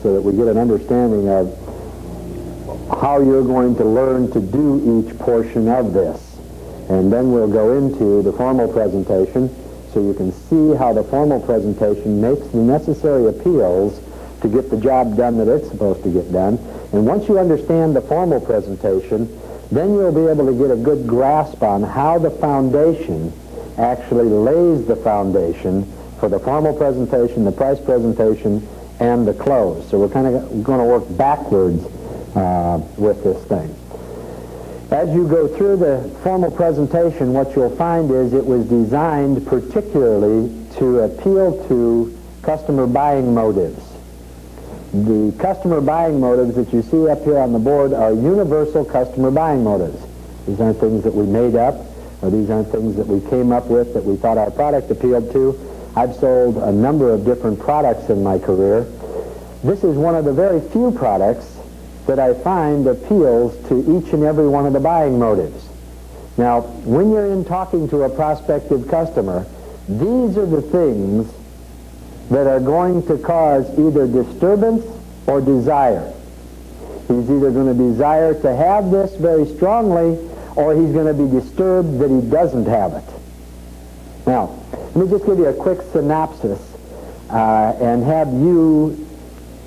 so that we get an understanding of how you're going to learn to do each portion of this. And then we'll go into the formal presentation so you can see how the formal presentation makes the necessary appeals to get the job done that it's supposed to get done. And once you understand the formal presentation, then you'll be able to get a good grasp on how the foundation actually lays the foundation for the formal presentation, the price presentation, and the close. So we're kind of going to work backwards with this thing. As you go through the formal presentation, what you'll find is it was designed particularly to appeal to customer buying motives. The customer buying motives that you see up here on the board are universal customer buying motives. These aren't things that we made up, or these aren't things that we came up with that we thought our product appealed to. I've sold a number of different products in my career. This is one of the very few products that I find appeals to each and every one of the buying motives. Now, when you're in talking to a prospective customer, these are the things that are going to cause either disturbance or desire. He's either going to desire to have this very strongly, or he's going to be disturbed that he doesn't have it. Now, let me just give you a quick synopsis and have you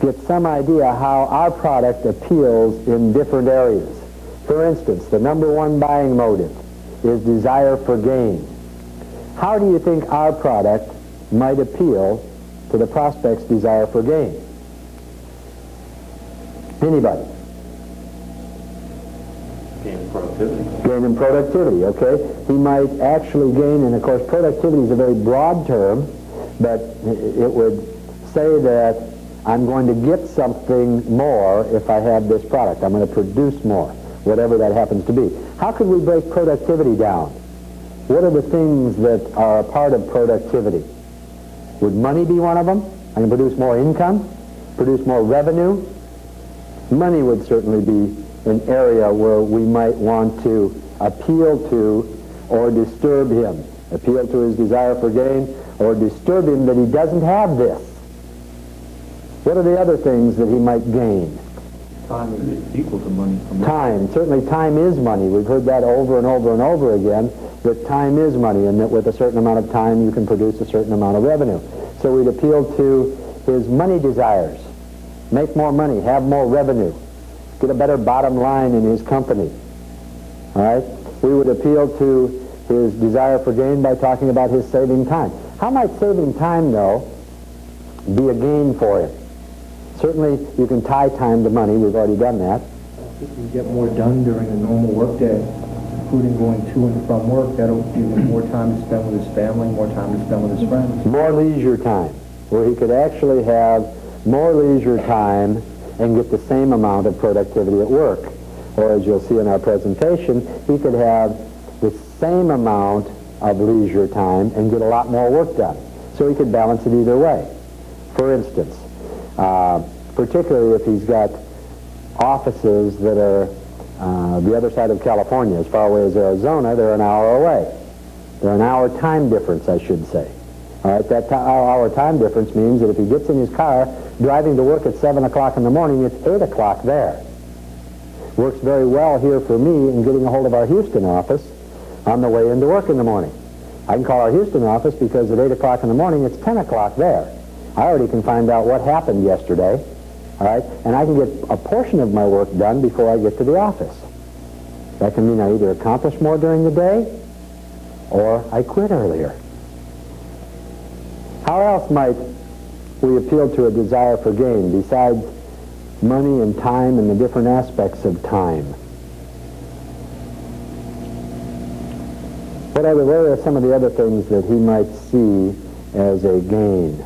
get some idea how our product appeals in different areas. For instance, the number one buying motive is desire for gain. How do you think our product might appeal to the prospect's desire for gain? Anybody? Gain in productivity. Gain in productivity, okay? He might actually gain, and of course productivity is a very broad term, but it would say that I'm going to get something more if I have this product. I'm going to produce more, whatever that happens to be. How could we break productivity down? What are the things that are a part of productivity? Would money be one of them? I can produce more income, produce more revenue. Money would certainly be an area where we might want to appeal to or disturb him. Appeal to his desire for gain or disturb him that he doesn't have this. What are the other things that he might gain? Time is equal to money. Time. Certainly time is money. We've heard that over and over and over again, that time is money, and that with a certain amount of time you can produce a certain amount of revenue. So we'd appeal to his money desires. Make more money, have more revenue, get a better bottom line in his company. All right? We would appeal to his desire for gain by talking about his saving time. How might saving time, though, be a gain for him? Certainly, you can tie time to money. We've already done that. If you get more done during a normal workday, including going to and from work, that'll give him more time to spend with his family, more time to spend with his friends. More leisure time, where he could actually have more leisure time and get the same amount of productivity at work. Or as you'll see in our presentation, he could have the same amount of leisure time and get a lot more work done. So he could balance it either way. For instance, particularly if he's got offices that are the other side of California, as far away as Arizona, they're an hour away. They're an hour time difference, I should say. All right, that hour time difference means that if he gets in his car driving to work at 7 o'clock in the morning, it's 8 o'clock there. Works very well here for me in getting a hold of our Houston office on the way into work in the morning. I can call our Houston office because at 8 o'clock in the morning, it's 10 o'clock there. I already can find out what happened yesterday, all right, and I can get a portion of my work done before I get to the office. That can mean I either accomplish more during the day or I quit earlier. How else might we appeal to a desire for gain besides money and time and the different aspects of time? What are some of the other things that he might see as a gain?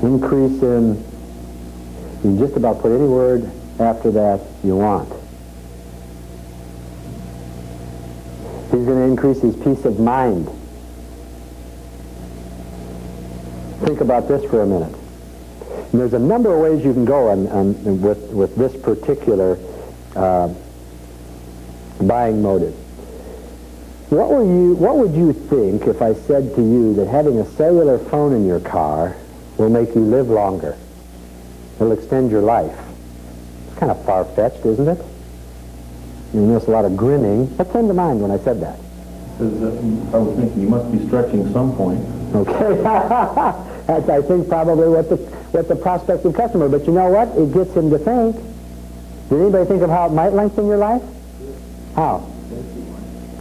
Increase in, you can just about put any word after that you want. He's going to increase his peace of mind. Think about this for a minute. And there's a number of ways you can go with this particular buying motive. What would you think if I said to you that having a cellular phone in your car will make you live longer? It'll extend your life. It's kind of far-fetched, isn't it? You notice a lot of grinning. What came to mind when I said that? I was thinking you must be stretching some point. Okay. That's, I think, probably what the prospective customer, but you know what? It gets him to think. Did anybody think of how it might lengthen your life? How?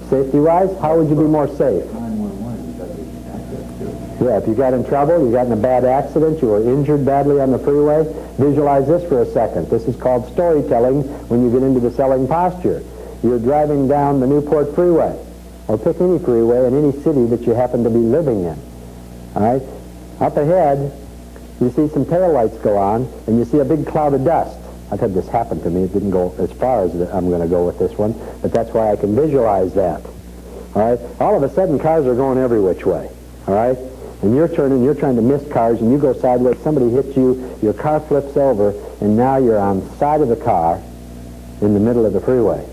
Safety-wise? How would you be more safe? 911 because it's access to it. Yeah, if you got in trouble, you got in a bad accident, you were injured badly on the freeway, visualize this for a second. This is called storytelling when you get into the selling posture. You're driving down the Newport Freeway, or pick any freeway in any city that you happen to be living in. All right? Up ahead, you see some taillights go on, and you see a big cloud of dust. I've had this happen to me. It didn't go as far as I'm going to go with this one, but that's why I can visualize that. All right? All of a sudden, cars are going every which way. All right? And you're turning, you're trying to miss cars, and you go sideways, somebody hits you, your car flips over, and now you're on the side of the car in the middle of the freeway.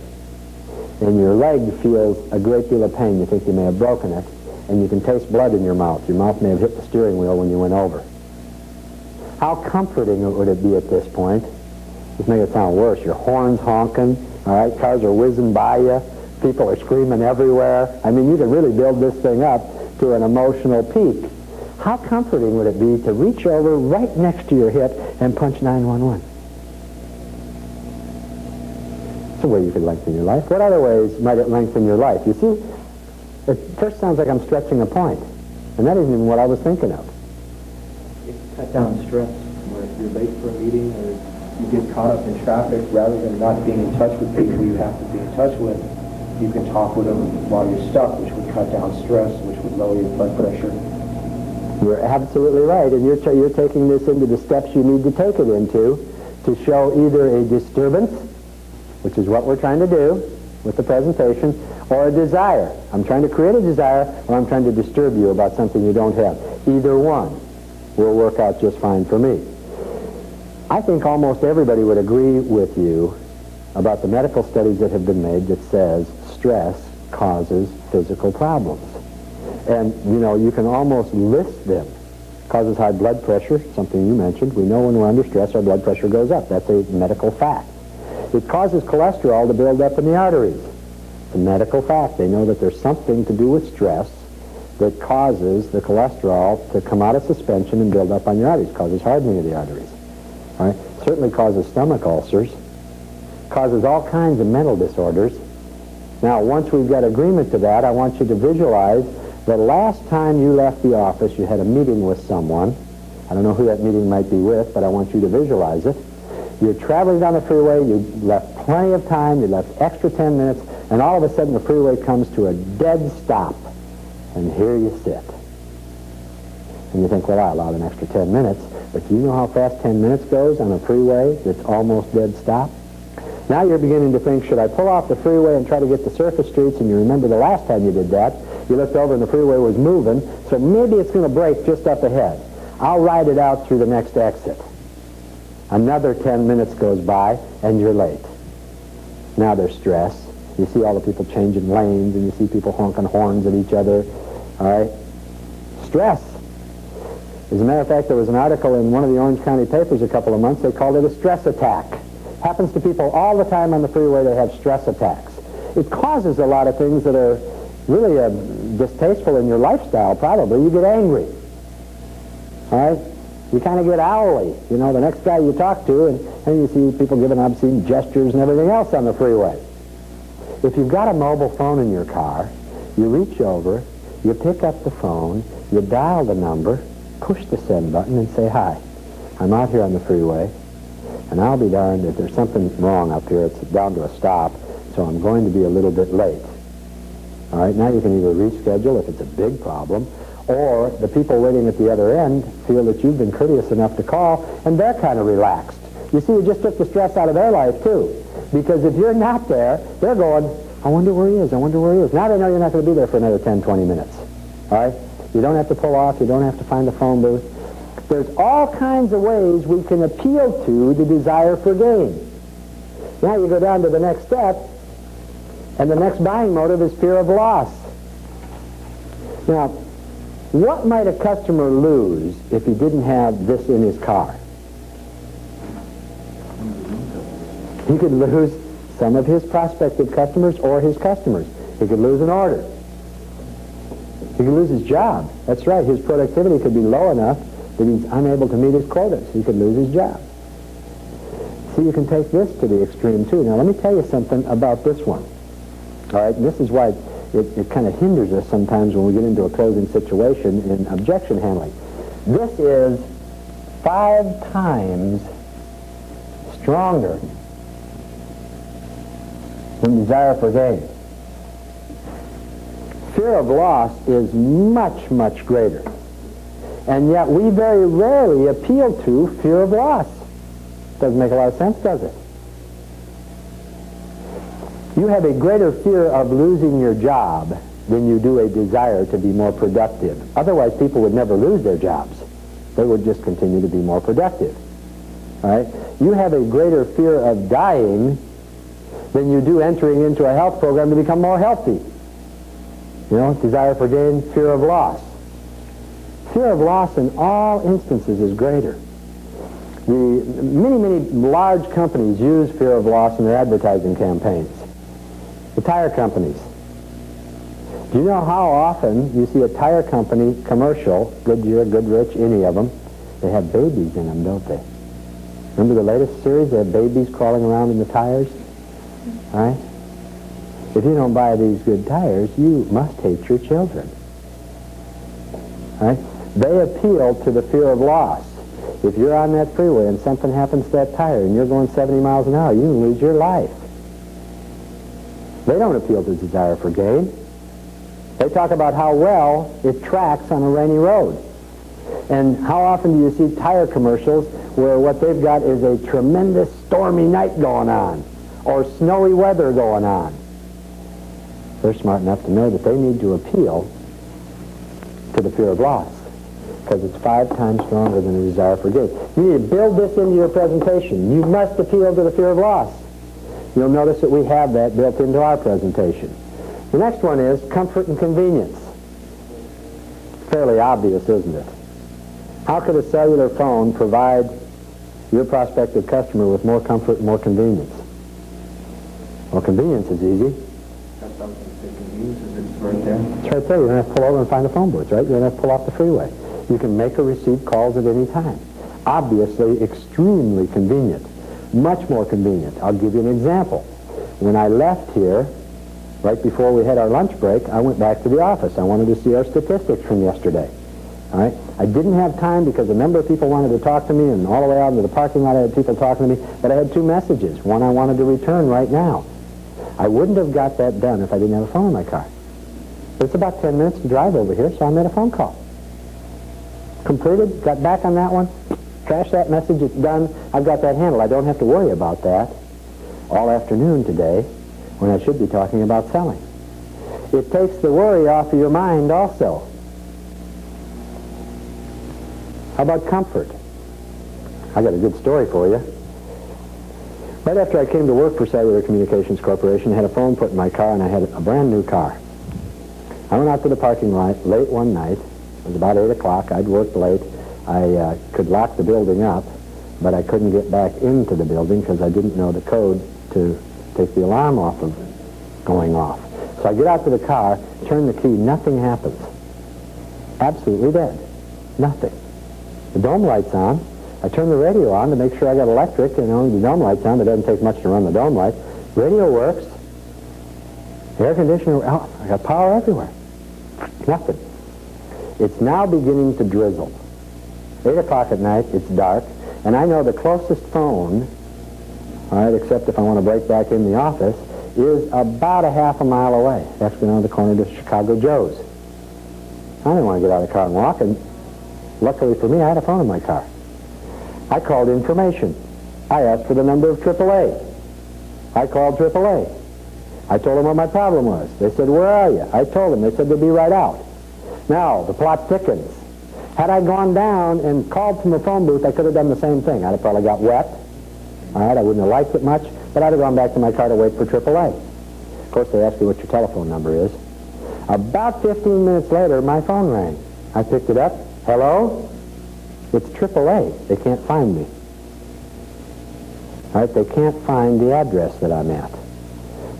And your leg feels a great deal of pain. You think you may have broken it, and you can taste blood in your mouth. Your mouth may have hit the steering wheel when you went over. How comforting would it be at this point? Just make it sound worse. Your horn's honking, all right? Cars are whizzing by you. People are screaming everywhere. I mean, you could really build this thing up to an emotional peak. How comforting would it be to reach over right next to your hip and punch 911? It's a way you could lengthen your life. What other ways might it lengthen your life? You see, it first sounds like I'm stretching a point, and that isn't even what I was thinking of. You can cut down stress, where if you're late for a meeting or you get caught up in traffic, rather than not being in touch with people you have to be in touch with, you can talk with them while you're stuck, which would cut down stress, which would lower your blood pressure. You're absolutely right, and you're taking this into the steps you need to take it into to show either a disturbance, which is what we're trying to do with the presentation, or a desire. I'm trying to create a desire, or I'm trying to disturb you about something you don't have. Either one will work out just fine for me. I think almost everybody would agree with you about the medical studies that have been made that says stress causes physical problems. And, you know, you can almost list them. Causes high blood pressure, something you mentioned. We know when we're under stress, our blood pressure goes up. That's a medical fact. It causes cholesterol to build up in the arteries. It's a medical fact. They know that there's something to do with stress that causes the cholesterol to come out of suspension and build up on your arteries. Causes hardening of the arteries. All right? Certainly causes stomach ulcers. Causes all kinds of mental disorders. Now, once we've got agreement to that, I want you to visualize the last time you left the office, you had a meeting with someone. I don't know who that meeting might be with, but I want you to visualize it. You're traveling down the freeway, you left plenty of time, you left extra 10 minutes, and all of a sudden the freeway comes to a dead stop. And here you sit. And you think, well, I allowed an extra 10 minutes, but do you know how fast 10 minutes goes on a freeway that's almost dead stop? Now you're beginning to think, should I pull off the freeway and try to get to surface streets? And you remember the last time you did that, you looked over and the freeway was moving, so maybe it's going to break just up ahead. I'll ride it out through the next exit. Another 10 minutes goes by, and you're late. Now there's stress. You see all the people changing lanes, and you see people honking horns at each other. All right? Stress. As a matter of fact, there was an article in one of the Orange County papers a couple of months. They called it a stress attack. Happens to people all the time on the freeway. They have stress attacks. It causes a lot of things that are really distasteful in your lifestyle, probably. You get angry. All right? You kind of get owly. You know, the next guy you talk to, and you see people giving obscene gestures and everything else on the freeway. If you've got a mobile phone in your car, you reach over, you pick up the phone, you dial the number, push the send button, and say, hi, I'm out here on the freeway, and I'll be darned if there's something wrong up here. It's down to a stop, so I'm going to be a little bit late. All right, now you can either reschedule if it's a big problem, or the people waiting at the other end feel that you've been courteous enough to call, and they're kind of relaxed. You see, you just took the stress out of their life, too. Because if you're not there, they're going, I wonder where he is, I wonder where he is. Now they know you're not going to be there for another 10, 20 minutes. All right? You don't have to pull off, you don't have to find a phone booth. There's all kinds of ways we can appeal to the desire for gain. Now you go down to the next step, and the next buying motive is fear of loss. Now, what might a customer lose if he didn't have this in his car? He could lose some of his prospective customers or his customers. He could lose an order. He could lose his job. That's right. His productivity could be low enough that he's unable to meet his quotas. He could lose his job. See, you can take this to the extreme, too. Now, let me tell you something about this one. All right? And this is why it kind of hinders us sometimes when we get into a closing situation in objection handling. This is 5 times stronger than desire for gain. Fear of loss is much, much greater. And yet we very rarely appeal to fear of loss. Doesn't make a lot of sense, does it? You have a greater fear of losing your job than you do a desire to be more productive. Otherwise, people would never lose their jobs. They would just continue to be more productive. All right? You have a greater fear of dying than you do entering into a health program to become more healthy. You know, desire for gain, fear of loss. Fear of loss in all instances is greater. Many large companies use fear of loss in their advertising campaigns. The tire companies. Do you know how often you see a tire company commercial, Goodyear, Goodrich, any of them, they have babies in them, don't they? Remember the latest series? They have babies crawling around in the tires? All right? If you don't buy these good tires, you must hate your children. All right? They appeal to the fear of loss. If you're on that freeway and something happens to that tire and you're going 70 miles an hour, you can lose your life. They don't appeal to desire for gain. They talk about how well it tracks on a rainy road. And how often do you see tire commercials where what they've got is a tremendous stormy night going on or snowy weather going on? They're smart enough to know that they need to appeal to the fear of loss because it's 5 times stronger than the desire for gain. You need to build this into your presentation. You must appeal to the fear of loss. You'll notice that we have that built into our presentation. The next one is comfort and convenience. Fairly obvious, isn't it? How could a cellular phone provide your prospective customer with more comfort and more convenience? Well, convenience is easy. That's something that convenience is right there. It's right there. You don't have to pull over and find a phone booth, right? You don't have to pull off the freeway. You can make or receive calls at any time. Obviously, extremely convenient. Much more convenient. I'll give you an example. When I left here, right before we had our lunch break, I went back to the office. I wanted to see our statistics from yesterday. All right? I didn't have time because a number of people wanted to talk to me, and all the way out into the parking lot I had people talking to me, but I had 2 messages. One I wanted to return right now. I wouldn't have got that done if I didn't have a phone in my car. But it's about 10 minutes to drive over here, so I made a phone call. Completed, got back on that one, trash that message, it's done. I've got that handled. I don't have to worry about that all afternoon today when I should be talking about selling. It takes the worry off of your mind also. How about comfort? I got a good story for you. Right after I came to work for Cellular Communications Corporation, I had a phone put in my car, and I had a brand new car. I went out to the parking lot late one night. It was about 8 o'clock. I'd worked late. I could lock the building up, but I couldn't get back into the building because I didn't know the code to take the alarm off of going off. So I get out to the car, turn the key, nothing happens. Absolutely dead. Nothing. The dome light's on. I turn the radio on to make sure I got electric, and only the dome light's on, but it doesn't take much to run the dome light. Radio works. The air conditioner, oh, I got power everywhere. Nothing. It's now beginning to drizzle. 8 o'clock at night, it's dark, and I know the closest phone, all right, except if I want to break back in the office, is about a half a mile away. That's going on the corner to Chicago Joe's. I didn't want to get out of the car and walk, and luckily for me, I had a phone in my car. I called information. I asked for the number of AAA. I called AAA. I told them what my problem was. They said, "Where are you?" I told them. They said they'd be right out. Now, the plot thickens. Had I gone down and called from the phone booth, I could have done the same thing. I'd have probably got wet. All right, I wouldn't have liked it much, but I'd have gone back to my car to wait for AAA. Of course, they ask you what your telephone number is. About 15 minutes later, my phone rang. I picked it up. "Hello? It's AAA. They can't find me." All right, they can't find the address that I'm at.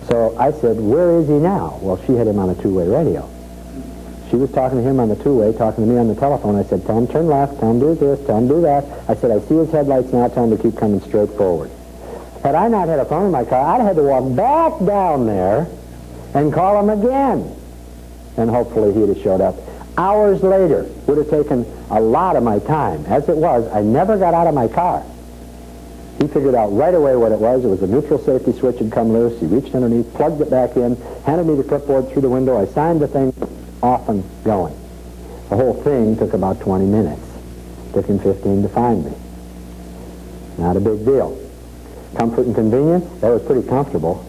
So I said, where is he now? Well, she had him on a two-way radio. She was talking to him on the two-way, talking to me on the telephone. I said, tell him turn left, tell him do this, tell him do that. I said, I see his headlights now, tell him to keep coming straight forward. Had I not had a phone in my car, I'd have had to walk back down there and call him again. And hopefully he'd have showed up. Hours later, would have taken a lot of my time. As it was, I never got out of my car. He figured out right away what it was. It was a neutral safety switch had come loose. He reached underneath, plugged it back in, handed me the clipboard through the window. I signed the thing, off and going. The whole thing took about 20 minutes. Took him 15 to find me. Not a big deal. Comfort and convenience, that was pretty comfortable.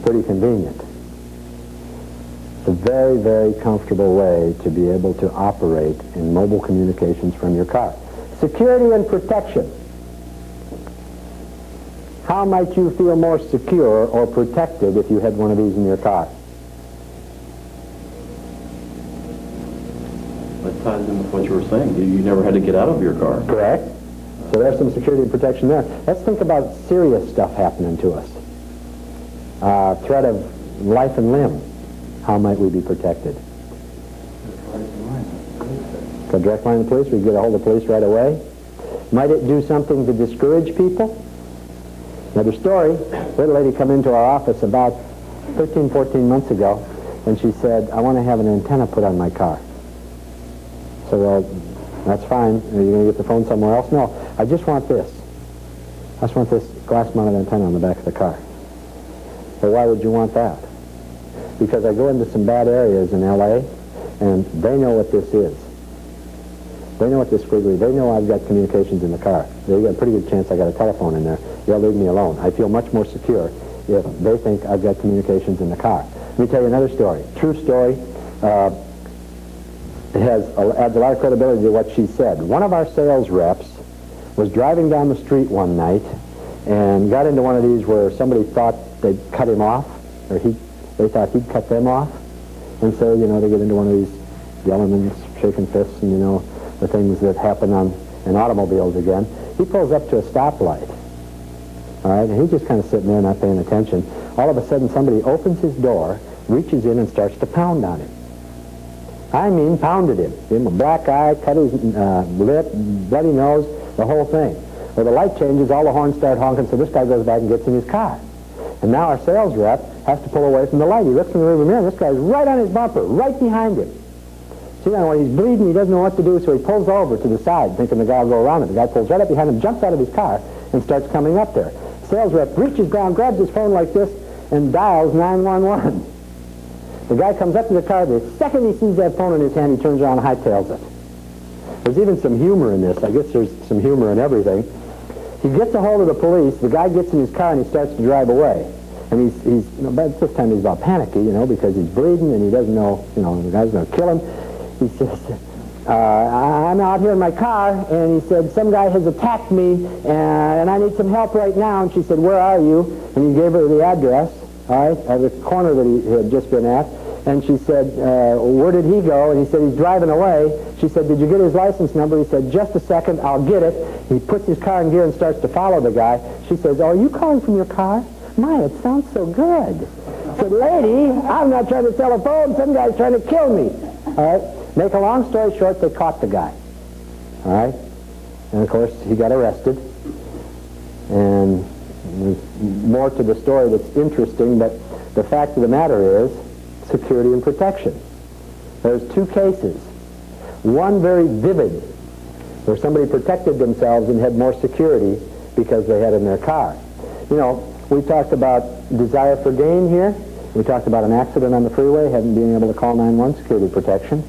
Pretty convenient. It's a very, very comfortable way to be able to operate in mobile communications from your car. Security and protection. How might you feel more secure or protected if you had one of these in your car? That ties in with what you were saying. You never had to get out of your car. Correct. So there's some security and protection there. Let's think about serious stuff happening to us. Threat of life and limb. How might we be protected? The direct line of police, we get a hold of police right away. Might it do something to discourage people? Another story, a little lady come into our office about 13, 14 months ago, and she said, I want to have an antenna put on my car. So, well, that's fine. Are you going to get the phone somewhere else? No, I just want this. I just want this glass-mounted antenna on the back of the car. Well, why would you want that? Because I go into some bad areas in L.A., and they know what this is. They know what this squiggly, they know I've got communications in the car. They got a pretty good chance I got a telephone in there. They'll leave me alone. I feel much more secure if they think I've got communications in the car. Let me tell you another story. True story. It adds a lot of credibility to what she said. One of our sales reps was driving down the street one night and got into one of these where somebody thought they'd cut him off, or they thought he'd cut them off. And so, you know, they get into one of these yelling and shaking fists and, you know, the things that happen in automobiles again. He pulls up to a stoplight. All right, and he's just kind of sitting there not paying attention. All of a sudden, somebody opens his door, reaches in and starts to pound on him. I mean, pounded him. Gave him a black eye, cut his lip, bloody nose, the whole thing. Well, the light changes, all the horns start honking, so this guy goes back and gets in his car. And now our sales rep has to pull away from the light. He looks in the rearview mirror, this guy's right on his bumper, right behind him. See, now when he's bleeding, he doesn't know what to do, so he pulls over to the side, thinking the guy will go around it. The guy pulls right up behind him, jumps out of his car, and starts coming up there. Sales rep reaches down, grabs his phone like this, and dials 911. The guy comes up to the car. The second he sees that phone in his hand, he turns around and hightails it. There's even some humor in this. I guess there's some humor in everything. He gets a hold of the police. The guy gets in his car, and he starts to drive away. And he's you know, by this time he's about panicky, you know, because he's bleeding, and he doesn't know, you know, the guy's going to kill him. He says, I'm out here in my car, and he said, some guy has attacked me, and I need some help right now. And she said, where are you? And he gave her the address, all right, at the corner that he had just been at. And she said, where did he go? And he said, he's driving away. She said, did you get his license number? He said, just a second, I'll get it. He puts his car in gear and starts to follow the guy. She says, oh, are you calling from your car? My, it sounds so good. I said, lady, I'm not trying to sell a phone. Some guy's trying to kill me. All right. Make a long story short, they caught the guy. All right? And, of course, he got arrested. And there's more to the story that's interesting, but the fact of the matter is security and protection. There's two cases. One very vivid, where somebody protected themselves and had more security because they had in their car. You know, we talked about desire for gain here. We talked about an accident on the freeway, hadn't been able to call 911, security protection.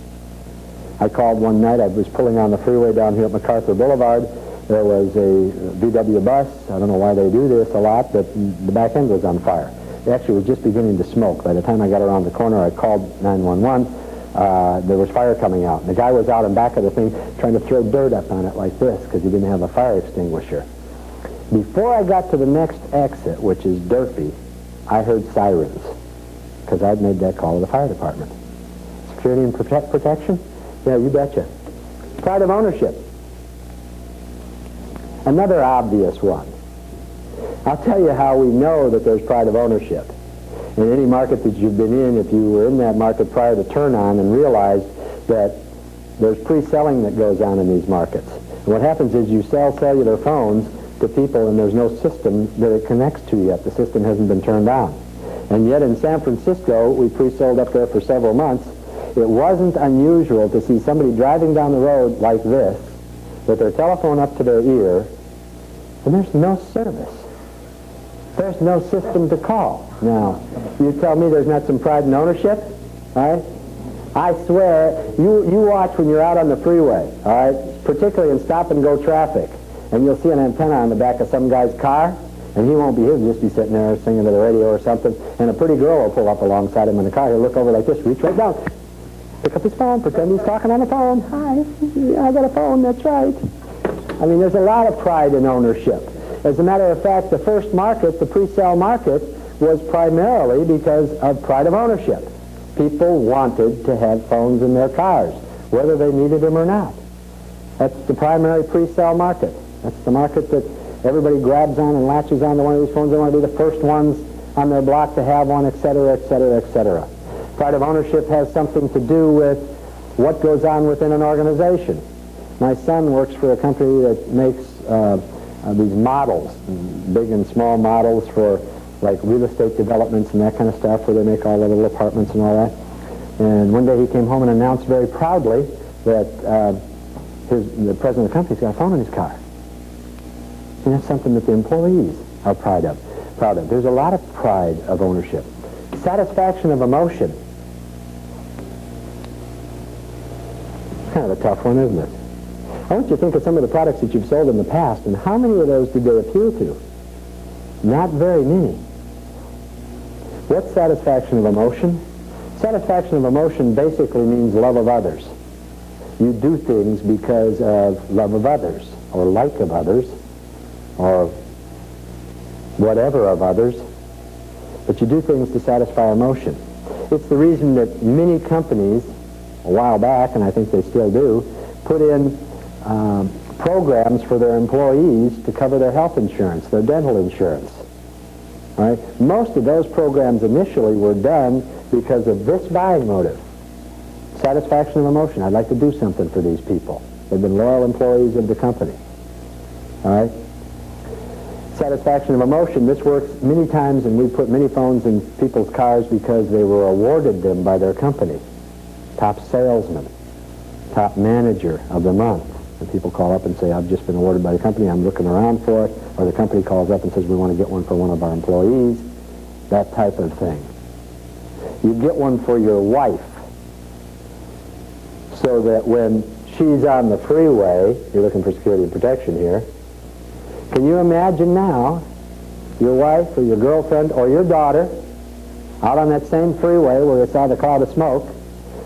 I called one night. I was pulling on the freeway down here at MacArthur Boulevard. There was a VW bus. I don't know why they do this a lot, but the back end was on fire. It actually was just beginning to smoke. By the time I got around the corner, I called 911. There was fire coming out. And the guy was out in back of the thing trying to throw dirt up on it like this because he didn't have a fire extinguisher. Before I got to the next exit, which is Durfee, I heard sirens because I'd made that call to the fire department. Security and protection? Yeah, you betcha. Pride of ownership. Another obvious one. I'll tell you how we know that there's pride of ownership. In any market that you've been in, if you were in that market prior to turn on and realized that there's pre-selling that goes on in these markets. And what happens is you sell cellular phones to people and there's no system that it connects to yet. The system hasn't been turned on. And yet in San Francisco, we pre-sold up there for several months. It wasn't unusual to see somebody driving down the road like this, with their telephone up to their ear, and there's no service. There's no system to call. Now, you tell me there's not some pride in ownership, all right? I swear, you watch when you're out on the freeway, all right, particularly in stop-and-go traffic, and you'll see an antenna on the back of some guy's car, and he won't be, he'll just be sitting there singing to the radio or something, and a pretty girl will pull up alongside him in the car. He'll look over like this, reach right down, pick up his phone, pretend he's talking on the phone. Hi, I got a phone, that's right. I mean, there's a lot of pride in ownership. As a matter of fact, the first market, the pre-sale market, was primarily because of pride of ownership. People wanted to have phones in their cars, whether they needed them or not. That's the primary pre-sale market. That's the market that everybody grabs on and latches on to one of these phones. They want to be the first ones on their block to have one, et cetera, et cetera, et cetera. Pride of ownership has something to do with what goes on within an organization. My son works for a company that makes these models, big and small models for like real estate developments and that kind of stuff, where they make all the little apartments and all that. And one day he came home and announced very proudly that the president of the company's got a phone in his car. And that's something that the employees are proud of. There's a lot of pride of ownership. Satisfaction of emotion. Kind of a tough one, isn't it? I want you to think of some of the products that you've sold in the past, and how many of those did they appeal to? Not very many. What's satisfaction of emotion? Satisfaction of emotion basically means love of others. You do things because of love of others, or like of others, or whatever of others, but you do things to satisfy emotion. It's the reason that many companies, a while back, and I think they still do, put in programs for their employees to cover their health insurance, their dental insurance. Right? Most of those programs initially were done because of this buying motive. Satisfaction of emotion. I'd like to do something for these people. They've been loyal employees of the company. All right? Satisfaction of emotion. This works many times, and we put many phones in people's cars because they were awarded them by their company. Top salesman, top manager of the month. And people call up and say, I've just been awarded by the company, I'm looking around for it. Or the company calls up and says, we want to get one for one of our employees. That type of thing. You get one for your wife, so that when she's on the freeway, you're looking for security and protection here. Can you imagine now your wife or your girlfriend or your daughter out on that same freeway where they saw the cloud of smoke,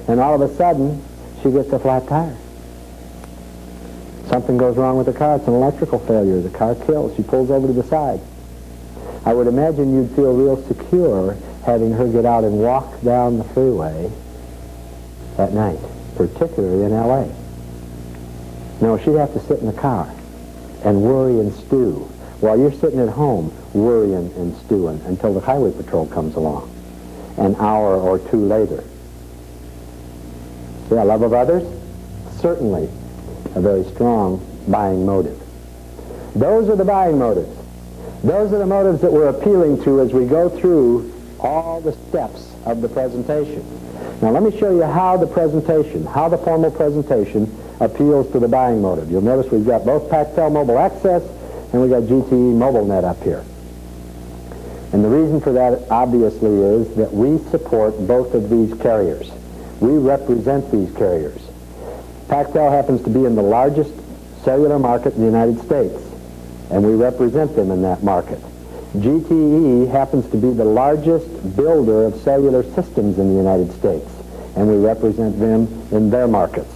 and all of a sudden she gets a flat tire? Something goes wrong with the car. It's an electrical failure. The car kills. She pulls over to the side. I would imagine you'd feel real secure having her get out and walk down the freeway at night, particularly in L.A. No, she'd have to sit in the car and worry and stew while you're sitting at home worrying and stewing until the highway patrol comes along an hour or two later. Yeah, love of others? Certainly a very strong buying motive. Those are the buying motives. Those are the motives that we're appealing to as we go through all the steps of the presentation. Now let me show you how the formal presentation appeals to the buying motive. You'll notice we've got both Pactel Mobile Access and we've got GTE MobileNet up here. And the reason for that obviously is that we support both of these carriers. We represent these carriers. Pactel happens to be in the largest cellular market in the United States, and we represent them in that market. GTE happens to be the largest builder of cellular systems in the United States, and we represent them in their markets.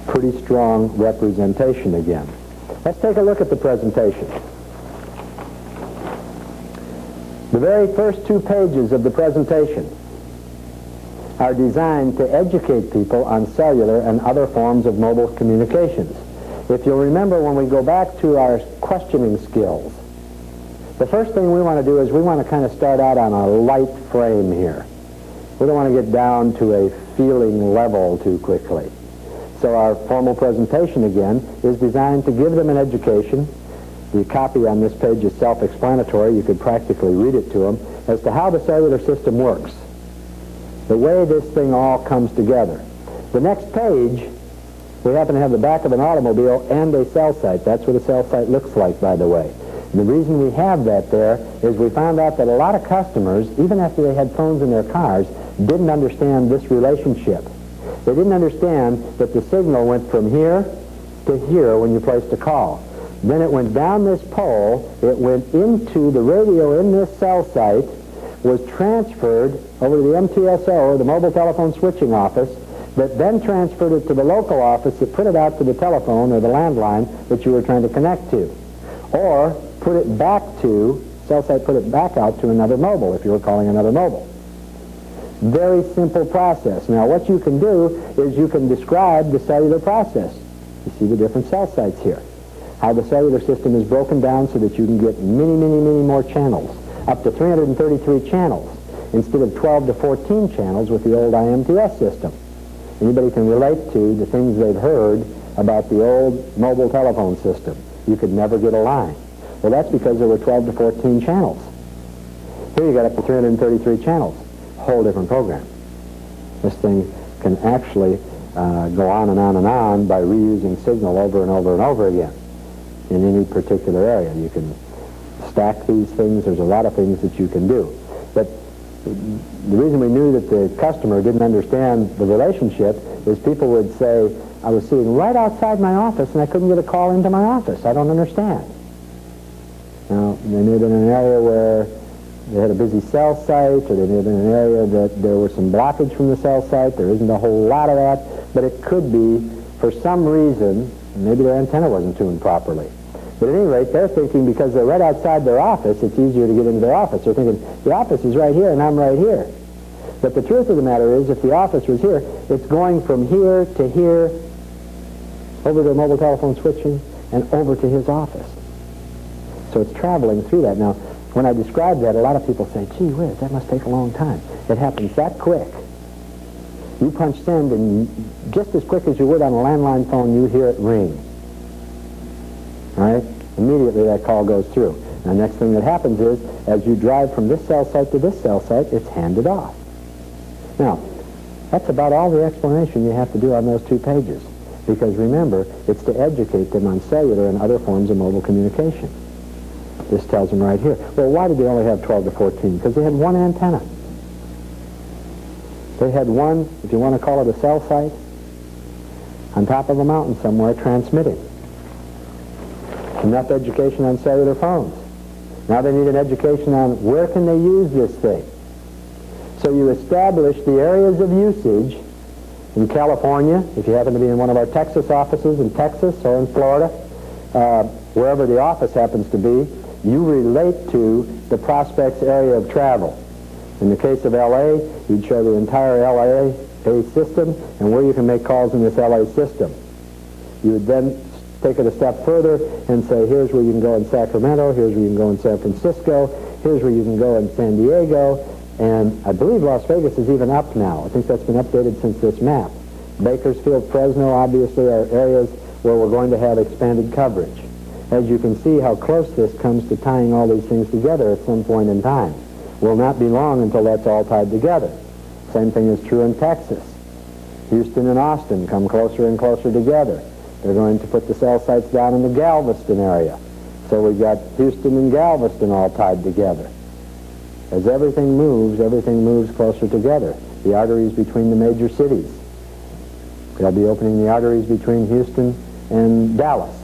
Pretty strong representation again. Let's take a look at the presentation. The very first 2 pages of the presentation are designed to educate people on cellular and other forms of mobile communications. If you'll remember, when we go back to our questioning skills, the first thing we want to do is we want to kind of start out on a light frame here. We don't want to get down to a feeling level too quickly. So our formal presentation, again, is designed to give them an education. The copy on this page is self-explanatory. You could practically read it to them as to how the cellular system works, the way this thing all comes together. The next page, we happen to have the back of an automobile and a cell site. That's what a cell site looks like, by the way. And the reason we have that there is we found out that a lot of customers, even after they had phones in their cars, didn't understand this relationship. They didn't understand that the signal went from here to here when you placed a call. Then it went down this pole, it went into the radio in this cell site, was transferred over to the MTSO, the mobile telephone switching office, that then transferred it to the local office that put it out to the telephone or the landline that you were trying to connect to. Or put it back to, cell site put it back out to another mobile if you were calling another mobile. Very simple process. Now what you can do is you can describe the cellular process. You see the different cell sites here. How the cellular system is broken down so that you can get many, many, many more channels. Up to 333 channels instead of 12 to 14 channels with the old IMTS system. Anybody can relate to the things they've heard about the old mobile telephone system. You could never get a line. Well, that's because there were 12 to 14 channels. Here you got up to 333 channels. Whole different program. This thing can actually go on and on and on by reusing signal over and over and over again in any particular area. You can stack these things. There's a lot of things that you can do. But the reason we knew that the customer didn't understand the relationship is people would say, I was sitting right outside my office and I couldn't get a call into my office. I don't understand. Now, they may have been in an area where they had a busy cell site, or they may have been in an area that there was some blockage from the cell site. There isn't a whole lot of that, but it could be, for some reason, maybe their antenna wasn't tuned properly. But at any rate, they're thinking because they're right outside their office, it's easier to get into their office. They're thinking, the office is right here and I'm right here. But the truth of the matter is, if the office was here, it's going from here to here, over to mobile telephone switching, and over to his office. So it's traveling through that. Now, when I describe that, a lot of people say, gee whiz, that must take a long time. It happens that quick. You punch send, and just as quick as you would on a landline phone, you hear it ring. All right? Immediately that call goes through. Now, the next thing that happens is, as you drive from this cell site to this cell site, it's handed off. Now, that's about all the explanation you have to do on those 2 pages. Because remember, it's to educate them on cellular and other forms of mobile communication. This tells them right here. Well, why did they only have 12 to 14? Because they had one antenna. They had one, if you want to call it a cell site, on top of a mountain somewhere transmitting. Enough education on cellular phones. Now they need an education on where can they use this thing. So you establish the areas of usage in California, if you happen to be in one of our Texas offices in Texas or in Florida, wherever the office happens to be, you relate to the prospect's area of travel. In the case of LA, you'd show the entire LA system and where you can make calls in this LA system. You would then take it a step further and say, here's where you can go in Sacramento, here's where you can go in San Francisco, here's where you can go in San Diego, and I believe Las Vegas is even up now. I think that's been updated since this map. Bakersfield, Fresno, obviously, are areas where we're going to have expanded coverage. As you can see how close this comes to tying all these things together at some point in time. Will not be long until that's all tied together. Same thing is true in Texas. Houston and Austin come closer and closer together. They're going to put the cell sites down in the Galveston area. So we've got Houston and Galveston all tied together. As everything moves closer together. The arteries between the major cities. They'll be opening the arteries between Houston and Dallas.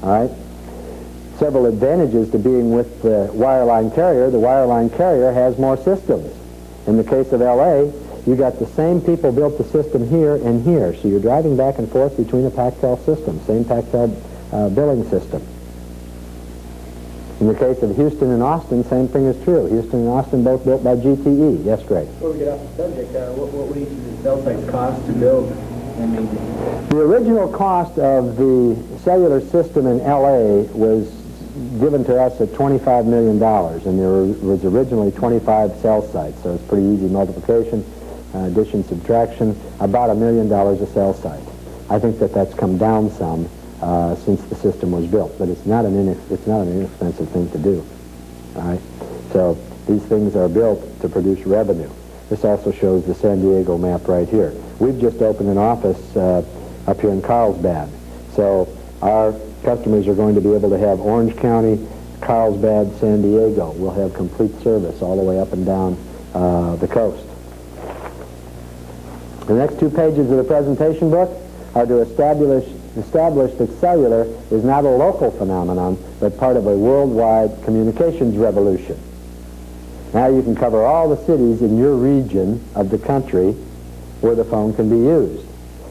All right? Several advantages to being with the wireline carrier. The wireline carrier has more systems. In the case of LA, you got the same people built the system here and here. So you're driving back and forth between a Pactel system, same Pactel billing system. In the case of Houston and Austin, same thing is true. Houston and Austin both built by GTE. Yes, Greg? Before we get off the subject, what would each of the cell sites cost to build? The original cost of the cellular system in L.A. was given to us at $25 million, and there was originally 25 cell sites, so it's pretty easy multiplication, addition, subtraction, about $1 million a cell site. I think that that's come down some since the system was built, but it's not an inexpensive thing to do. All right, so these things are built to produce revenue. This also shows the San Diego map right here. We've just opened an office up here in Carlsbad, so our customers are going to be able to have Orange County, Carlsbad, San Diego. We'll have complete service all the way up and down the coast. The next 2 pages of the presentation book are to establish that cellular is not a local phenomenon, but part of a worldwide communications revolution. Now you can cover all the cities in your region of the country where the phone can be used.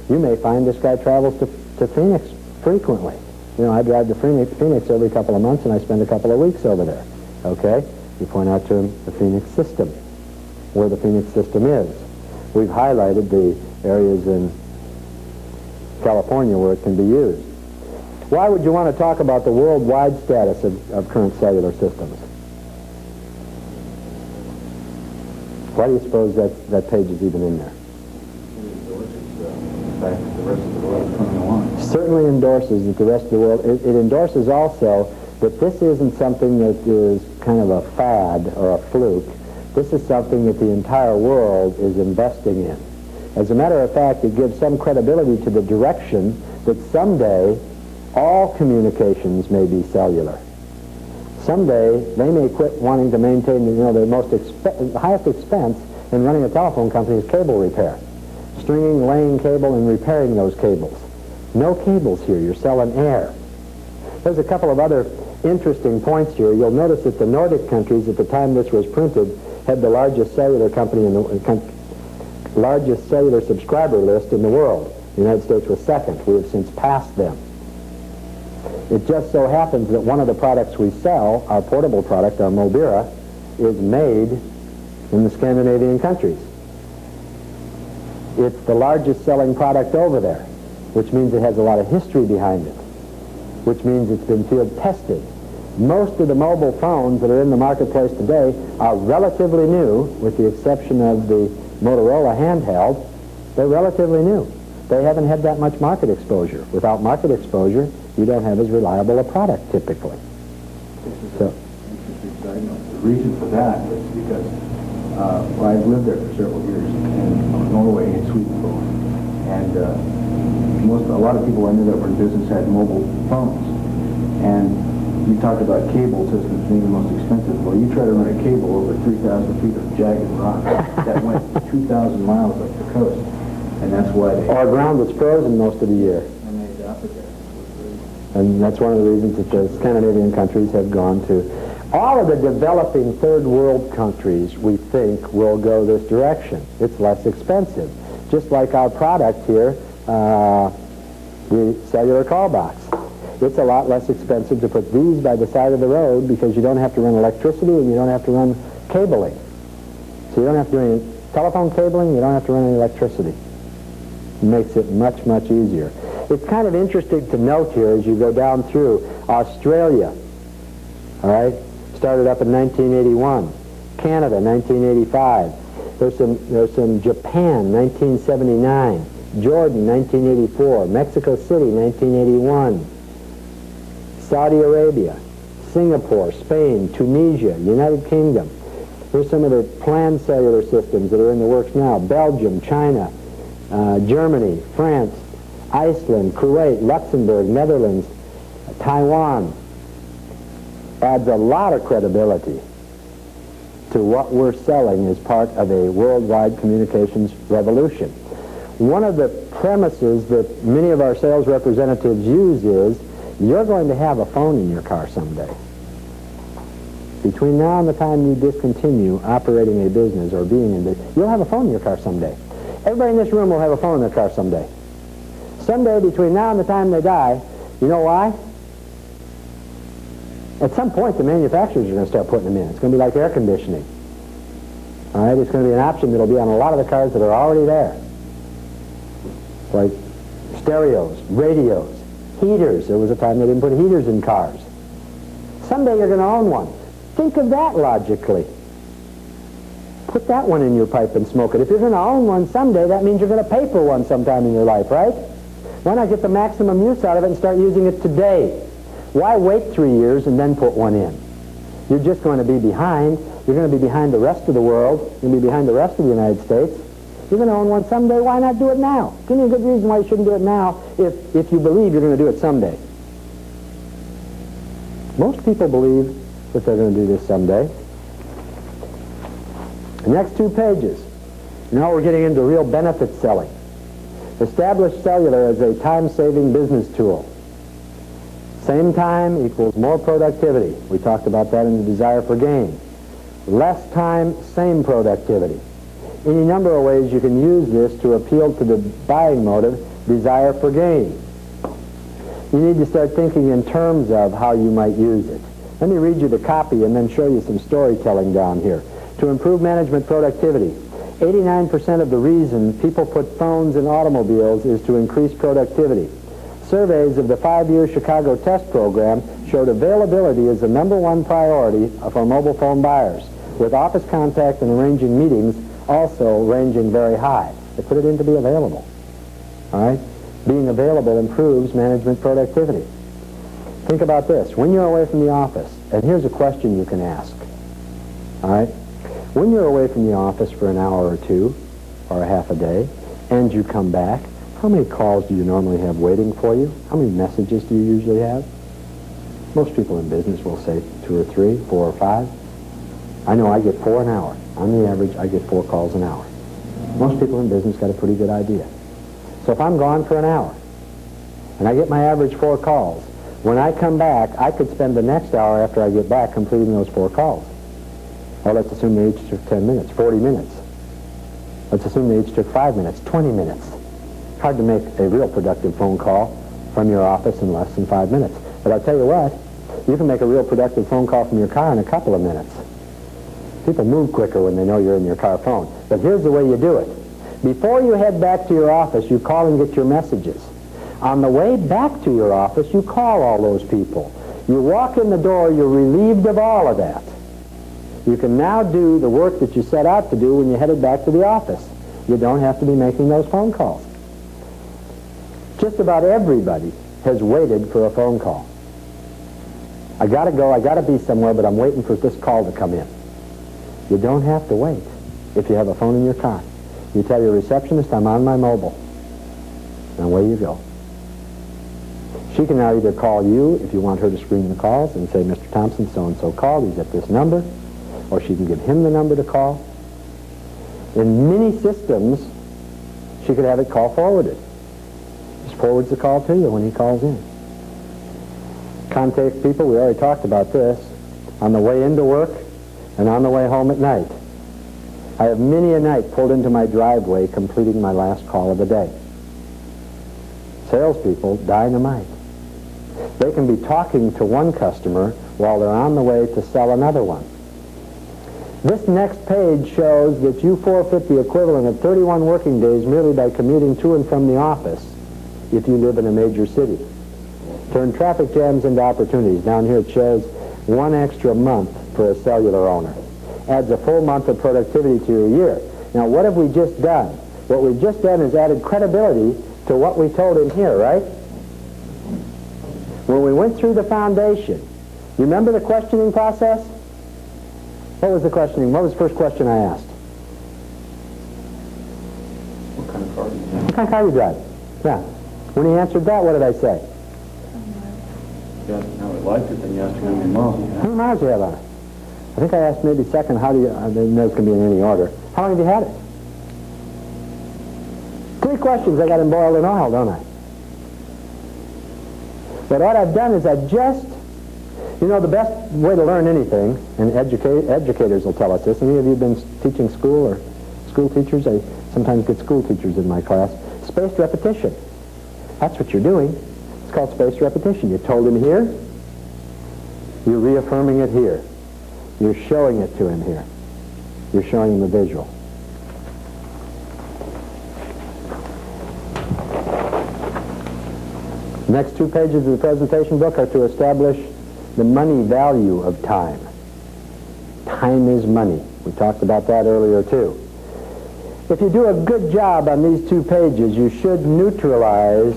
You may find this guy travels to Phoenix frequently. You know, I drive to Phoenix every couple of months, and I spend a couple of weeks over there. Okay? You point out to him the Phoenix system, where the Phoenix system is. We've highlighted the areas in California where it can be used. Why would you want to talk about the worldwide status of current cellular systems? Why do you suppose that page is even in there? The fact that the rest of the world is coming along. Certainly endorses that the rest of the world, it endorses also that this isn't something that is kind of a fad or a fluke. This is something that the entire world is investing in. As a matter of fact, it gives some credibility to the direction that someday all communications may be cellular. Someday they may quit wanting to maintain, the highest expense in running a telephone company is cable repair. Stringing, laying cable, and repairing those cables. No cables here. You're selling air. There's a couple of other interesting points here. You'll notice that the Nordic countries, at the time this was printed, had the largest cellular company in the largest cellular subscriber list in the world. The United States was second. We have since passed them. It just so happens that one of the products we sell, our portable product, our Mobira, is made in the Scandinavian countries. It's the largest selling product over there, which means it has a lot of history behind it, which means it's been field tested. Most of the mobile phones that are in the marketplace today are relatively new, with the exception of the Motorola handheld. They're relatively new. They haven't had that much market exposure. Without market exposure, you don't have as reliable a product typically. So, the reason for that is because I've lived there for several years in Norway and Sweden both, and a lot of people I knew that were in business had mobile phones. And you talked about cable systems being the most expensive. Well, you try to run a cable over 3,000 feet of jagged rock that went 2,000 miles up the coast, and that's why they... Our ground was frozen most of the year. And they adopted that. And that's one of the reasons that the Scandinavian countries have gone to. All of the developing third world countries, we think, will go this direction. It's less expensive. Just like our product here, the cellular call box. It's a lot less expensive to put these by the side of the road because you don't have to run electricity and you don't have to run cabling. So you don't have to do any telephone cabling, you don't have to run any electricity. It makes it much, much easier. It's kind of interesting to note here as you go down through Australia, all right, started up in 1981. Canada, 1985. There's some Japan, 1979. Jordan, 1984. Mexico City, 1981. Saudi Arabia, Singapore, Spain, Tunisia, United Kingdom. Here's some of the planned cellular systems that are in the works now. Belgium, China, Germany, France, Iceland, Kuwait, Luxembourg, Netherlands, Taiwan. Adds a lot of credibility to what we're selling as part of a worldwide communications revolution. One of the premises that many of our sales representatives use is you're going to have a phone in your car someday. Between now and the time you discontinue operating a business or being in business, you'll have a phone in your car someday. Everybody in this room will have a phone in their car someday. Someday between now and the time they die, you know why? At some point the manufacturers are going to start putting them in. It's going to be like air conditioning. All right, it's going to be an option that will be on a lot of the cars that are already there. like stereos, radios, heaters. There was a time they didn't put heaters in cars. Someday you're going to own one. Think of that logically. Put that one in your pipe and smoke it. If you're going to own one someday, that means you're going to pay for one sometime in your life, right? Why not get the maximum use out of it and start using it today? Why wait 3 years and then put one in? You're just going to be behind. You're going to be behind the rest of the world. You're going to be behind the rest of the United States. You're going to own one someday. Why not do it now? Give me a good reason why you shouldn't do it now if you believe you're going to do it someday. Most people believe that they're going to do this someday. The next 2 pages. Now we're getting into real benefit selling. Establish cellular as a time-saving business tool. Same time equals more productivity. We talked about that in the desire for gain. Less time, same productivity. Any number of ways you can use this to appeal to the buying motive, desire for gain. You need to start thinking in terms of how you might use it. Let me read you the copy and then show you some storytelling down here. To improve management productivity, 89% of the reason people put phones in automobiles is to increase productivity. Surveys of the 5-year Chicago test program showed availability is the #1 priority for mobile phone buyers, with office contact and arranging meetings also ranging very high. They put it in to be available. All right? Being available improves management productivity. Think about this. When you're away from the office, and here's a question you can ask. All right? When you're away from the office for an hour or 2, or a half a day, and you come back, how many calls do you normally have waiting for you? How many messages do you usually have? Most people in business will say 2 or 3, 4 or 5. I know I get 4 an hour. On the average, I get 4 calls an hour. Most people in business got a pretty good idea. So if I'm gone for an hour, and I get my average 4 calls, when I come back, I could spend the next hour after I get back completing those 4 calls. Well, let's assume they each took 10 minutes, 40 minutes. Let's assume they each took 5 minutes, 20 minutes. It's hard to make a real productive phone call from your office in less than 5 minutes. But I'll tell you what, you can make a real productive phone call from your car in a couple of minutes. People move quicker when they know you're in your car phone. But here's the way you do it. Before you head back to your office, you call and get your messages. On the way back to your office, you call all those people. You walk in the door, you're relieved of all of that. You can now do the work that you set out to do when you headed back to the office. You don't have to be making those phone calls. Just about everybody has waited for a phone call. I gotta go, I gotta be somewhere, but I'm waiting for this call to come in. You don't have to wait if you have a phone in your car. You tell your receptionist, I'm on my mobile. And away you go. She can now either call you if you want her to screen the calls and say, Mr. Thompson, so-and-so called, he's at this number. Or she can give him the number to call. In many systems, she could have it call forwarded. Just forwards the call to you when he calls in. Contact people, we already talked about this, on the way into work and on the way home at night. I have many a night pulled into my driveway completing my last call of the day. Salespeople, dynamite. They can be talking to one customer while they're on the way to sell another one. This next page shows that you forfeit the equivalent of 31 working days merely by commuting to and from the office if you live in a major city. Turn traffic jams into opportunities. Down here it shows 1 extra month for a cellular owner. Adds a full month of productivity to your year. Now what have we just done? What we've just done is added credibility to what we told him here, right? When we went through the foundation, you remember the questioning process? What was the questioning? What was the first question I asked? What kind of car do you have? What kind of car you drive? Yeah. When he answered that, what did I say? You asked him how he liked it, then you asked him how many miles he How had. many miles do you have on it? I think I asked maybe second, how do you, those can be in any order. How long have you had it? 3 questions, I got them boiled in oil, don't I? But what I've done is I've just, you know, the best way to learn anything, and educators will tell us this, any of you have been teaching school or school teachers? I sometimes get school teachers in my class. Spaced repetition. That's what you're doing. It's called spaced repetition. You told him here, you're reaffirming it here. You're showing it to him here. You're showing him the visual. Next 2 pages of the presentation book are to establish the money value of time. Time is money. We talked about that earlier too. If you do a good job on these 2 pages, you should neutralize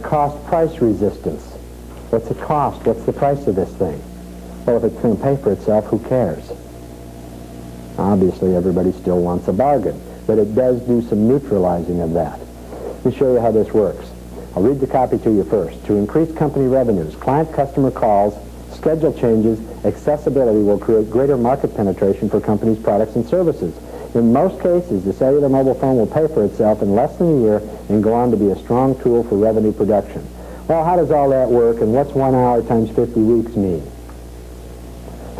cost-price resistance. What's the cost? What's the price of this thing? Well, if it's going to pay for itself, who cares? Obviously, everybody still wants a bargain, but it does do some neutralizing of that. Let me show you how this works. I'll read the copy to you first. To increase company revenues, client-customer calls, schedule changes, accessibility will create greater market penetration for companies' products and services. In most cases, the cellular mobile phone will pay for itself in less than a year and go on to be a strong tool for revenue production. Well, how does all that work, and what's 1 hour times 50 weeks mean?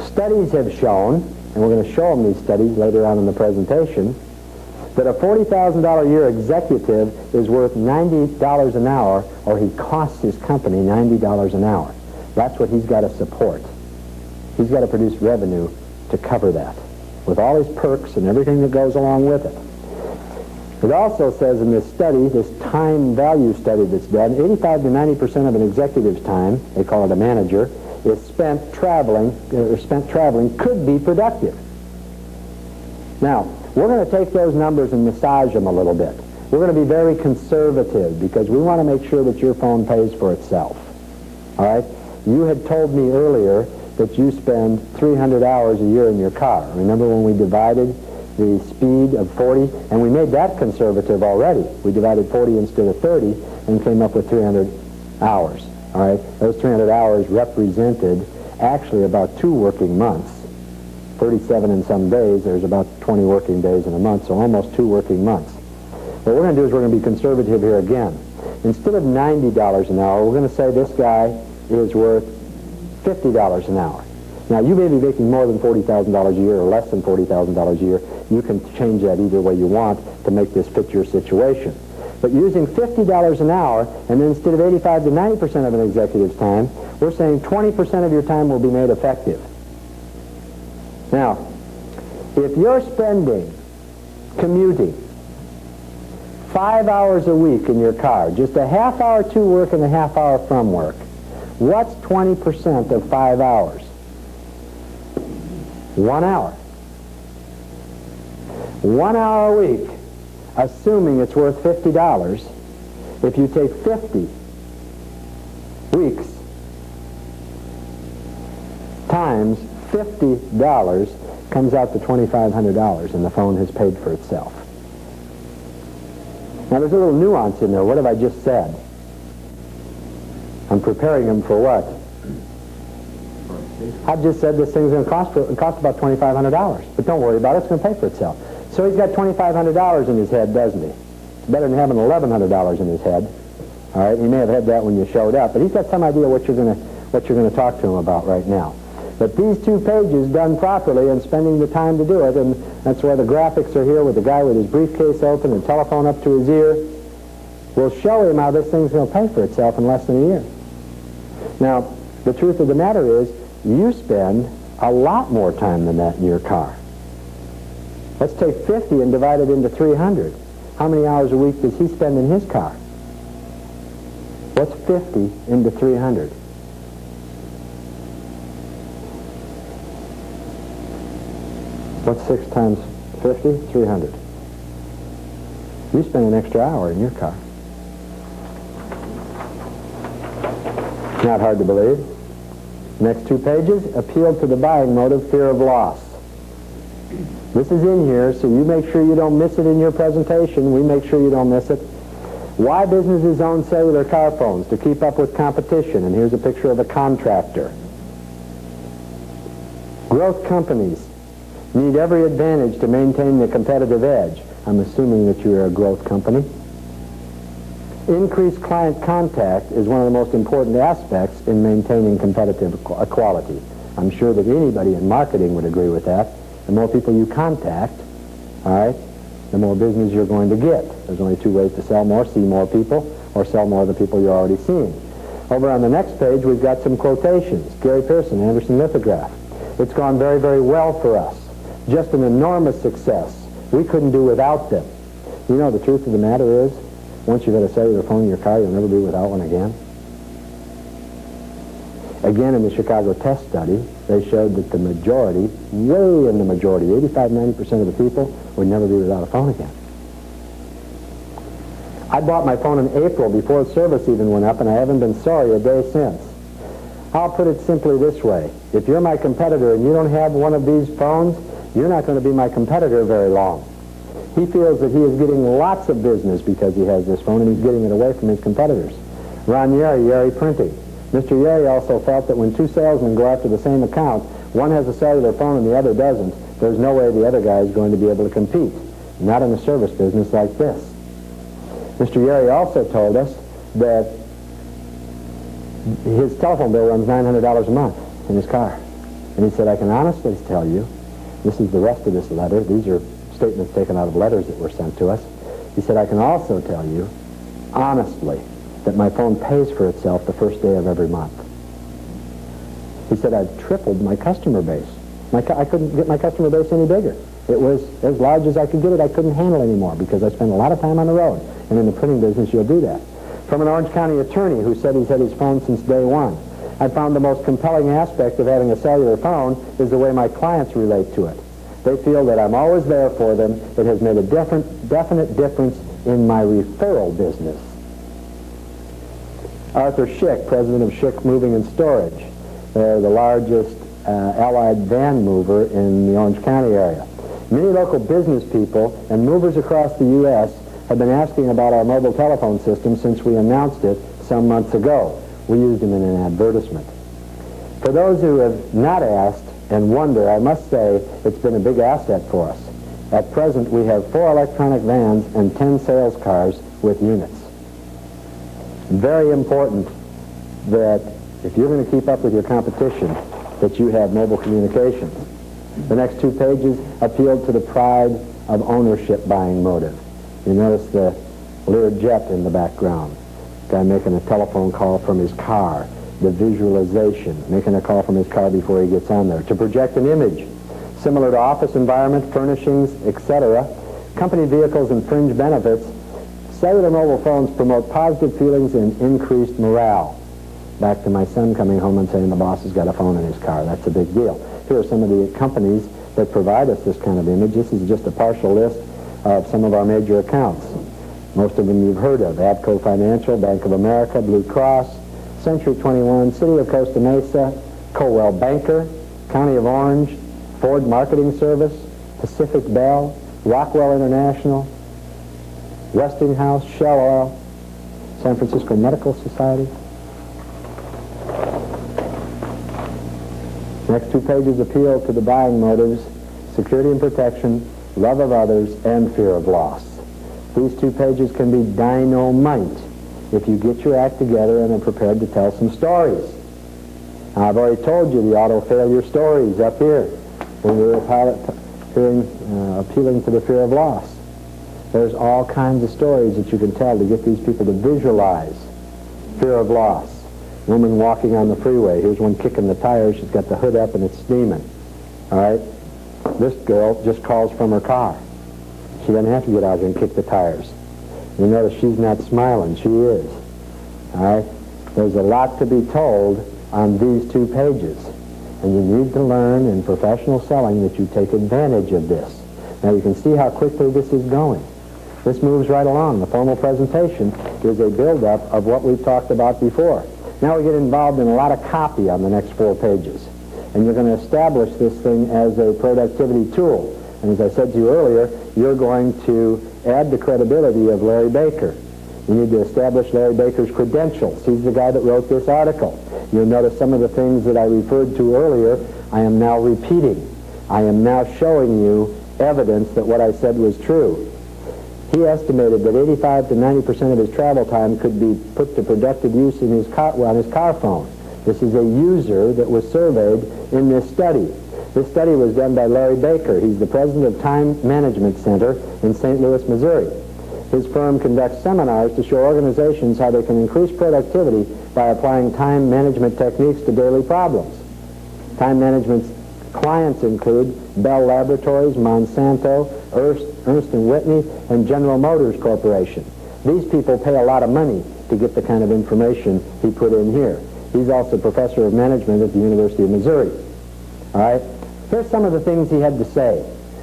Studies have shown, and we're going to show them these studies later on in the presentation, that a $40,000 a year executive is worth $90 an hour, or he costs his company $90 an hour. That's what he's got to support. He's got to produce revenue to cover that, with all his perks and everything that goes along with it. It also says in this study, this time value study that's done, 85 to 90% of an executive's time, they call it a manager, is spent traveling, could be productive. Now, we're going to take those numbers and massage them a little bit. We're going to be very conservative because we want to make sure that your phone pays for itself. All right? You had told me earlier that you spend 300 hours a year in your car. Remember when we divided the speed of 40? And we made that conservative already. We divided 40 instead of 30 and came up with 300 hours. All right? Those 300 hours represented actually about 2 working months. 37 in some days, there's about 20 working days in a month, so almost 2 working months. What we're going to do is we're going to be conservative here again. Instead of $90 an hour, we're going to say this guy is worth $50 an hour. Now, you may be making more than $40,000 a year or less than $40,000 a year. You can change that either way you want to make this fit your situation. But using $50 an hour, and then instead of 85 to 90% of an executive's time, we're saying 20% of your time will be made effective. Now, if you're spending commuting 5 hours a week in your car, just a half hour to work and a half hour from work, what's 20% of 5 hours? 1 hour. 1 hour a week, assuming it's worth $50. If you take 50 weeks times $50 comes out to $2,500, and the phone has paid for itself. Now, there's a little nuance in there. What have I just said? I'm preparing him for what? I just said this thing's going to cost about $2,500, but don't worry about it. It's going to pay for itself. So he's got $2,500 in his head, doesn't he? It's better than having $1,100 in his head. All right, you may have had that when you showed up, but he's got some idea what you're going to talk to him about right now. But these 2 pages done properly and spending the time to do it, and that's why the graphics are here with the guy with his briefcase open and telephone up to his ear, will show him how this thing's going to pay for itself in less than a year. Now, the truth of the matter is, you spend a lot more time than that in your car. Let's take 50 and divide it into 300. How many hours a week does he spend in his car? What's 50 into 300? What's 6 times 50? 300. You spend an extra hour in your car. Not hard to believe. Next 2 pages, appeal to the buying motive, fear of loss. This is in here, so you make sure you don't miss it in your presentation. We make sure you don't miss it. Why businesses own cellular car phones? To keep up with competition. And here's a picture of a contractor. Growth companies need every advantage to maintain the competitive edge. I'm assuming that you're a growth company. Increased client contact is one of the most important aspects in maintaining competitive equality. I'm sure that anybody in marketing would agree with that. The more people you contact, all right, the more business you're going to get. There's only 2 ways to sell more: see more people, or sell more of the people you're already seeing. Over on the next page, we've got some quotations. Gary Pearson, Anderson Lithograph. It's gone very, very well for us. Just an enormous success. We couldn't do without them. You know, the truth of the matter is, once you've got a cellular phone in your car, you'll never be without one again? Again, in the Chicago test study, they showed that the majority, way in the majority, 85–90% of the people would never be without a phone again. I bought my phone in April before service even went up, and I haven't been sorry a day since. I'll put it simply this way. If you're my competitor and you don't have one of these phones, you're not going to be my competitor very long. He feels that he is getting lots of business because he has this phone, and he's getting it away from his competitors. Ron Yeri, Yeri Printing. Mr. Yeri also felt that when two salesmen go after the same account, one has a cellular phone and the other doesn't, there's no way the other guy is going to be able to compete. Not in a service business like this. Mr. Yeri also told us that his telephone bill runs $900 a month in his car. And he said, I can honestly tell you, this is the rest of this letter, these are statements taken out of letters that were sent to us. He said, I can also tell you, honestly, that my phone pays for itself the first day of every month. He said, I've tripled my customer base. I couldn't get my customer base any bigger. It was as large as I could get it. I couldn't handle anymore because I spent a lot of time on the road. And in the printing business, you'll do that. From an Orange County attorney who said he's had his phone since day one. I found the most compelling aspect of having a cellular phone is the way my clients relate to it. They feel that I'm always there for them. It has made a definite difference in my referral business. Arthur Schick, president of Schick Moving and Storage. They're the largest allied van mover in the Orange County area. Many local business people and movers across the U.S. have been asking about our mobile telephone system since we announced it some months ago. We used them in an advertisement. For those who have not asked and wonder, I must say it's been a big asset for us. At present, we have 4 electronic vans and 10 sales cars with units. Very important that if you're going to keep up with your competition, that you have mobile communications. The next 2 pages appeal to the pride of ownership buying motive. You notice the Learjet in the background. Guy making a telephone call from his car. The visualization, making a call from his car before he gets on there. To project an image, similar to office environment, furnishings, etc. Company vehicles and fringe benefits. Cellular mobile phones promote positive feelings and increased morale. Back to my son coming home and saying the boss has got a phone in his car. That's a big deal. Here are some of the companies that provide us this kind of image. This is just a partial list of some of our major accounts. Most of them you've heard of. Abco Financial, Bank of America, Blue Cross, Century 21, City of Costa Mesa, Colwell Banker, County of Orange, Ford Marketing Service, Pacific Bell, Rockwell International, Westinghouse, Shell Oil, San Francisco Medical Society. Next 2 pages appeal to the buying motives, security and protection, love of others, and fear of loss. These 2 pages can be dynamite if you get your act together and are prepared to tell some stories. Now, I've already told you the auto failure stories up here when we were appealing to the fear of loss. There's all kinds of stories that you can tell to get these people to visualize fear of loss. Woman walking on the freeway. Here's one kicking the tires. She's got the hood up and it's steaming. All right? This girl just calls from her car. She doesn't have to get out here and kick the tires. You notice she's not smiling. She is. All right? There's a lot to be told on these 2 pages. And you need to learn in professional selling that you take advantage of this. Now you can see how quickly this is going. This moves right along. The formal presentation is a build-up of what we've talked about before. Now we get involved in a lot of copy on the next 4 pages. And you're going to establish this thing as a productivity tool. And as I said to you earlier, you're going to add the credibility of Larry Baker. You need to establish Larry Baker's credentials. He's the guy that wrote this article. You'll notice some of the things that I referred to earlier, I am now repeating. I am now showing you evidence that what I said was true. He estimated that 85 to 90% of his travel time could be put to productive use in his car, on his car phone. This is a user that was surveyed in this study. This study was done by Larry Baker. He's the president of Time Management Center in St. Louis, Missouri. His firm conducts seminars to show organizations how they can increase productivity by applying time management techniques to daily problems. Time management's clients include Bell Laboratories, Monsanto, Ernst & Whitney, and General Motors Corporation. These people pay a lot of money to get the kind of information he put in here. He's also professor of management at the University of Missouri. All right? Here's some of the things he had to say.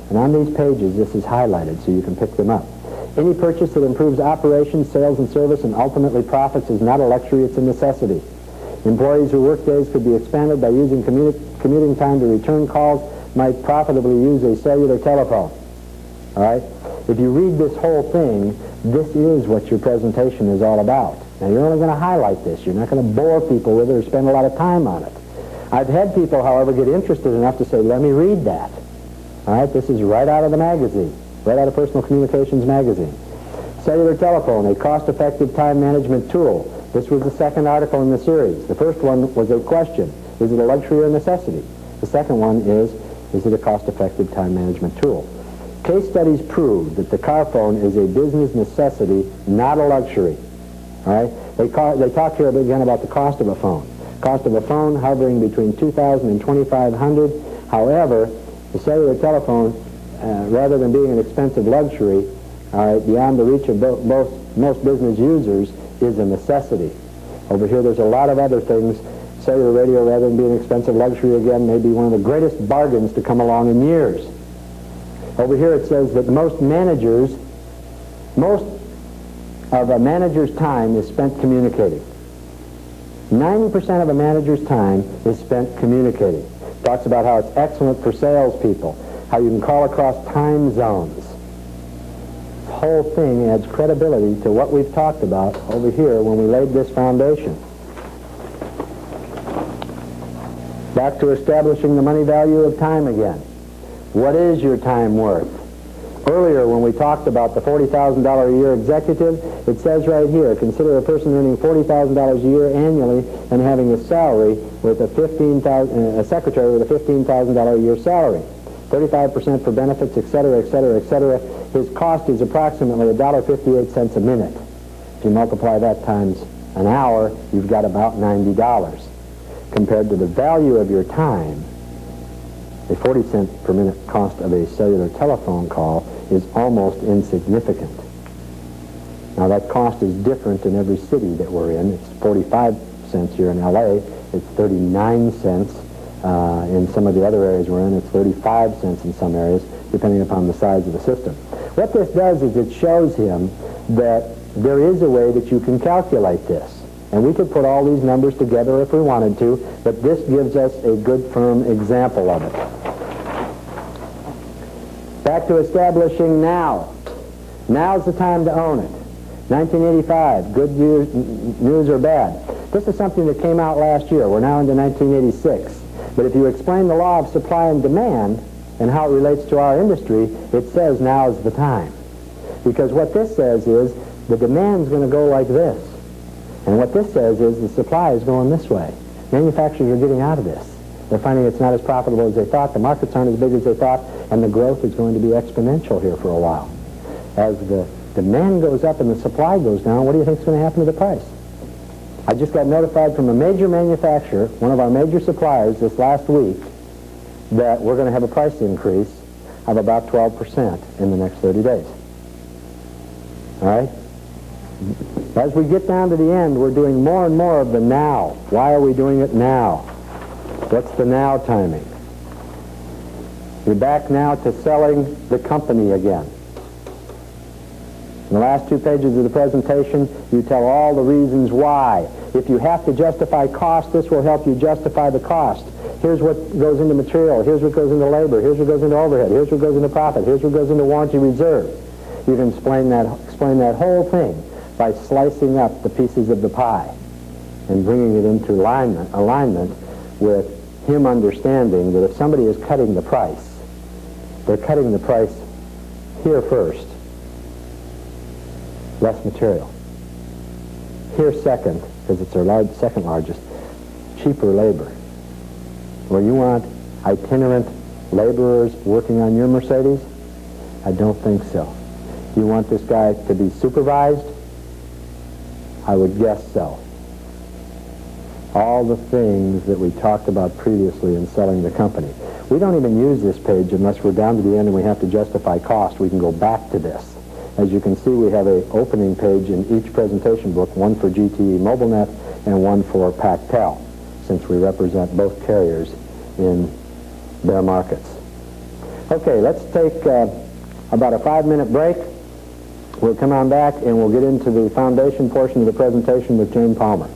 And on these pages, this is highlighted so you can pick them up. Any purchase that improves operations, sales, and service and ultimately profits is not a luxury, it's a necessity. Employees whose work days could be expanded by using commuting time to return calls might profitably use a cellular telephone. All right? If you read this whole thing, this is what your presentation is all about. Now, you're only going to highlight this. You're not going to bore people with it or spend a lot of time on it. I've had people, however, get interested enough to say, let me read that. All right? This is right out of the magazine, right out of Personal Communications magazine. Cellular telephone, a cost-effective time management tool. This was the second article in the series. The first one was a question. Is it a luxury or a necessity? The second one is it a cost-effective time management tool? Case studies prove that the car phone is a business necessity, not a luxury. All right? They talk here again about the cost of a phone. Cost of a phone hovering between $2,000 and $2,500. However, the cellular telephone, rather than being an expensive luxury, beyond the reach of most business users, is a necessity. Over here, there's a lot of other things. Cellular radio, rather than being an expensive luxury, again, may be one of the greatest bargains to come along in years. Over here, it says that most of a manager's time is spent communicating. 90% of a manager's time is spent communicating. Talks about how it's excellent for salespeople, how you can call across time zones. This whole thing adds credibility to what we've talked about over here when we laid this foundation. Back to establishing the money value of time again. What is your time worth? Earlier, when we talked about the $40,000 a year executive, it says right here, consider a person earning $40,000 a year annually and having a salary with a secretary with a $15,000 a year salary. 35% for benefits, etc., etc., etc. His cost is approximately $1.58 a minute. If you multiply that times an hour, you've got about $90. Compared to the value of your time, a 40-cent per minute cost of a cellular telephone call is almost insignificant. Now, that cost is different in every city that we're in. It's 45 cents here in LA. It's 39 cents in some of the other areas we're in. It's 35 cents in some areas, depending upon the size of the system. What this does is it shows him that there is a way that you can calculate this. And we could put all these numbers together if we wanted to, but this gives us a good, firm example of it. Back to establishing now. Now's the time to own it. 1985, good news or bad. This is something that came out last year. We're now into 1986. But if you explain the law of supply and demand and how it relates to our industry, it says now's the time. Because what this says is the demand's going to go like this. And what this says is the supply is going this way. Manufacturers are getting out of this. They're finding it's not as profitable as they thought, the markets aren't as big as they thought, and the growth is going to be exponential here for a while. As the demand goes up and the supply goes down, what do you think is going to happen to the price? I just got notified from a major manufacturer, one of our major suppliers this last week, that we're going to have a price increase of about 12% in the next 30 days. All right? As we get down to the end, we're doing more and more of the now. Why are we doing it now? What's the now timing? We're back now to selling the company again. In the last 2 pages of the presentation, you tell all the reasons why. If you have to justify cost, this will help you justify the cost. Here's what goes into material. Here's what goes into labor. Here's what goes into overhead. Here's what goes into profit. Here's what goes into warranty reserve. You can explain that whole thing by slicing up the pieces of the pie and bringing it into alignment with him understanding that if somebody is cutting the price, they're cutting the price here first, less material. Here second, because it's their second largest, cheaper labor. Where you want itinerant laborers working on your Mercedes? I don't think so. You want this guy to be supervised? I would guess so. All the things that we talked about previously in selling the company. We don't even use this page unless we're down to the end and we have to justify cost. We can go back to this As you can see, we have an opening page in each presentation book, one for GTE MobileNet and one for Pactel, since we represent both carriers in their markets. Okay, let's take about a 5-minute break. We'll come on back and we'll get into the foundation portion of the presentation with Jane Palmer.